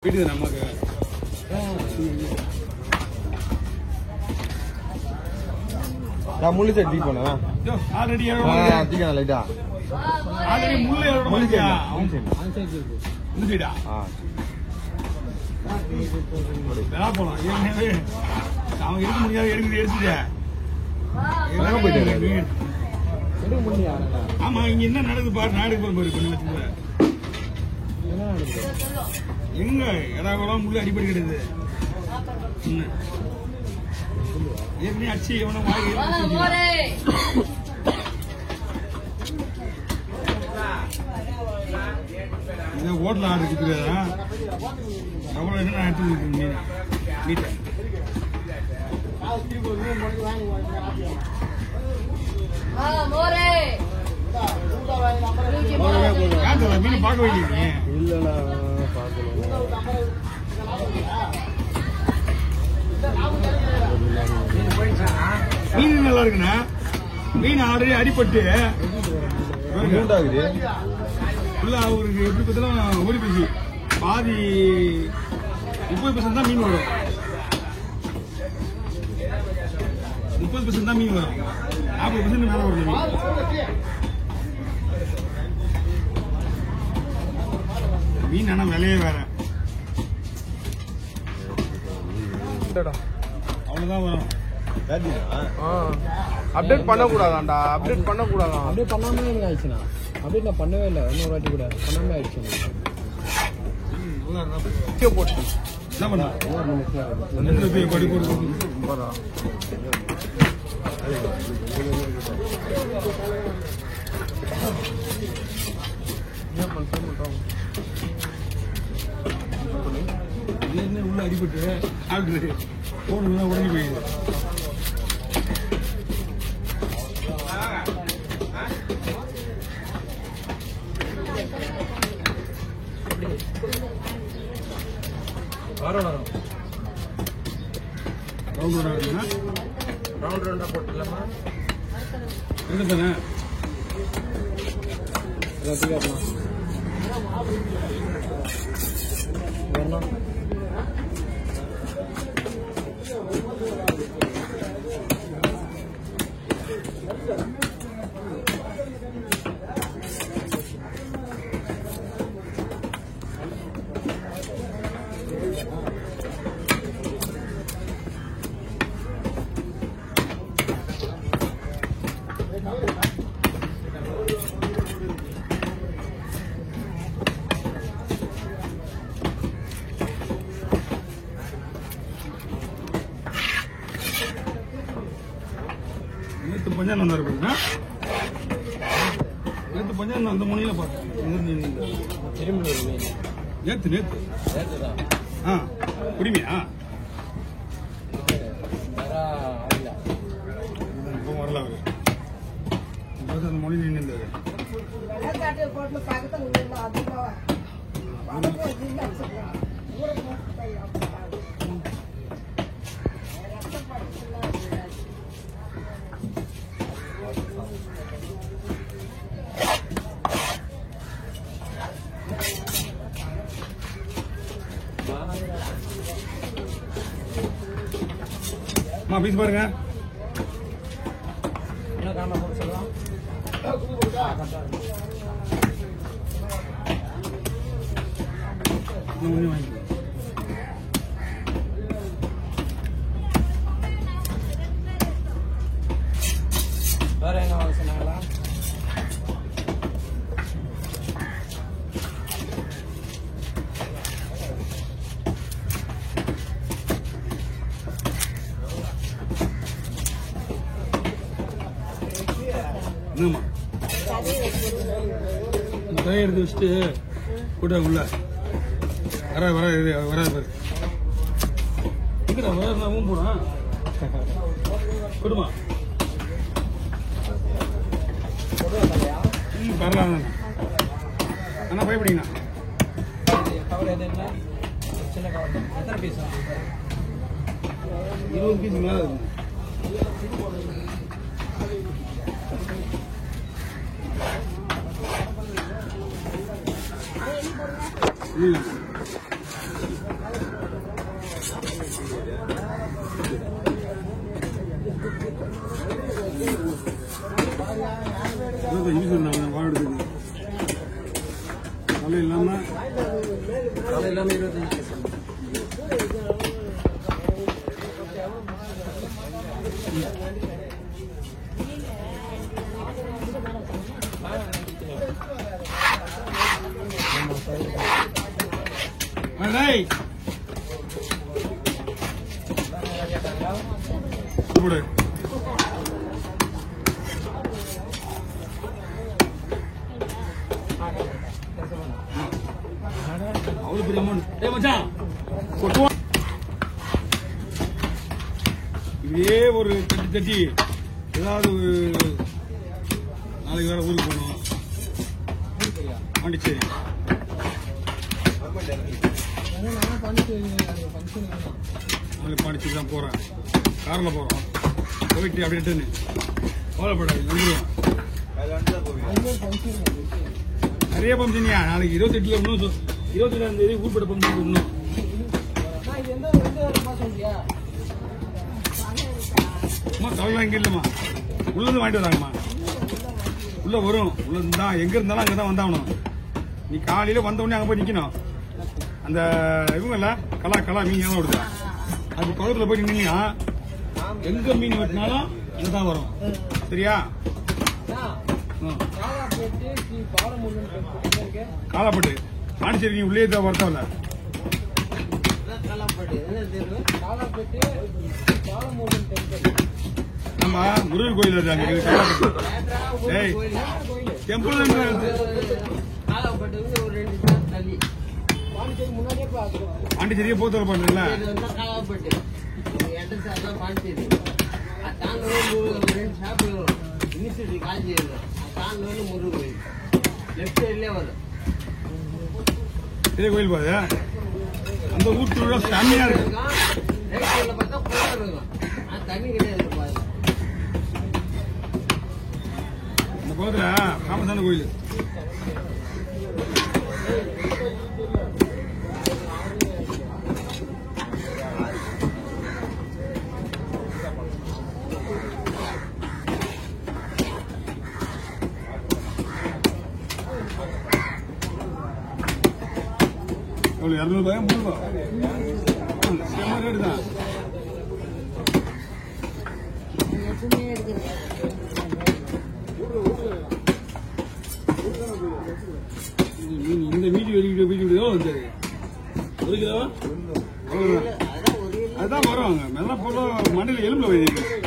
வீட்டுக்கு நமக்கு நான் முள்ளு சட்டி போனா ஆல்ரெடி தீக்கணும் லைட்டா ஆல்ரெடி முள்ளு முள்ளு முள்ளு சைடா வேணா போலாம் ஏற்கனவே அவங்க இருக்க முடியாது எடுத்துட்டேன் ஆமா இங்க என்ன நடக்குது பாரு நாடு பாரு எங்க எடாவெல்லாம் முள்ளு அடிப்படை கிடையாது ஏற்கனவே அச்சு எவனோ வாங்கி ஓட்டல ஆடு இருக்குதா எவ்வளவு என்ன எடுத்து நீட்டா மீன் பார்க்க வேண்டிய இல்ல மீன் நல்லா இருக்குண்ணா மீன் ஆல்ரெடி அடிபட்டு ஃபுல்லா அவருக்கு எப்படி பார்த்தாலும் ஓடி போச்சு பாதி 30% தான் மீன் வரும் 30% தான் மீன் வரும் 40% மேல வரும் மீன் ஆனா விலையே வேற அவ்வளவுதான் வரும் அப்டேட் பண்ணக்கூடாதாண்டா அப்டேட் பண்ணக்கூடாதான் அப்படியே பண்ணாமலே எனக்கு ஆயிடுச்சுண்ணா அப்படியே நான் பண்ணவே இல்லை இன்னொரு வாட்டி கூட பண்ணாமே ஆயிடுச்சு போட்டு என்ன பண்ண படி போட்டு உள்ள அடிபட்டு ஆல்ரெடி போன் உடனே போயிடுது வரும் ரவுண்ட் ரவுண்டா போட்டுலாமா என்ன தானே வரணும் நேற்று பஞ்சான் வந்தாரு பாருங்க நேற்று பஞ்சான் அந்த முனையில பார்த்தேன் நேற்று ஆ குடிமையா இப்போ வரல அவரு அந்த மொழி நின்று பீஸ் பாருங்க வேற என்ன வாங்க சொன்னாங்களா என்னம்மா தலை எடுத்து வச்சுட்டு கூட உள்ள வராது எங்கடா வராதுவும் போனா கொடுமா பரவாயில்ல அண்ணா பயப்படிங்கண்ணா கவர் எது இல்லை சின்ன கவர் எத்தனை பீஸ் 20 பீஸ் மேலே இருக்கும் எல்லாமே 25%. போடு அவ்வளவு பெரிய அமௌண்ட் மச்சான் இதே ஒரு தட்டி ஏதாவது நாளைக்கு வேற ஊருக்கு போகணும் பாண்டிச்சேரி நாளைக்கு பாண்டிச்சேரி தான் போறேன் கார்ல போறோம் போயிட்டு அப்படின்ட்டு கவலைப்படாது வந்துடுவோம் நிறைய பம்சனியா நாளைக்கு 28ல இன்னும் 22ஆம் தேதி ஊர்பட்ட பம்சன் இன்னும் அம்மா கவலை இங்க இல்லம்மா உள்ளது வாங்கிட்டு வராங்கம்மா உள்ள வரும் உள்ள இருந்தா எங்க இருந்தாலும் அங்கதான் வந்தாகணும் நீ காலையில வந்த உடனே அங்க போய் நிக்கணும் அந்த இவங்கல்ல கலா மீன் தான் விடுது அது குளத்துல போய் நின்னா எங்க மீன் வெட்டினாலும் அங்கதான் வரும் சரியா காலாப்பட்டு பாண்டிச்சேரி நீ உள்ளே தான் வரத்தவல்ல நம்ம முருகர் கோயில் இருக்காங்க டெம்பிள் பாண்டிச்சேரியே போத்தல பண்றீங்களா பெரிய கோயில் பாரு அந்த ஊர் செம்மையா இருக்கு அந்த பக்கத்துல ஃபேமஸான கோயில் ₹200 ₹300 செம்ம ரேட்டு தான் இந்த வீடியோ வந்து 1 கிலோ அதுதான் வரும் மெல்ல போல மண்ணில் எலும்புல வைக்கிறேன்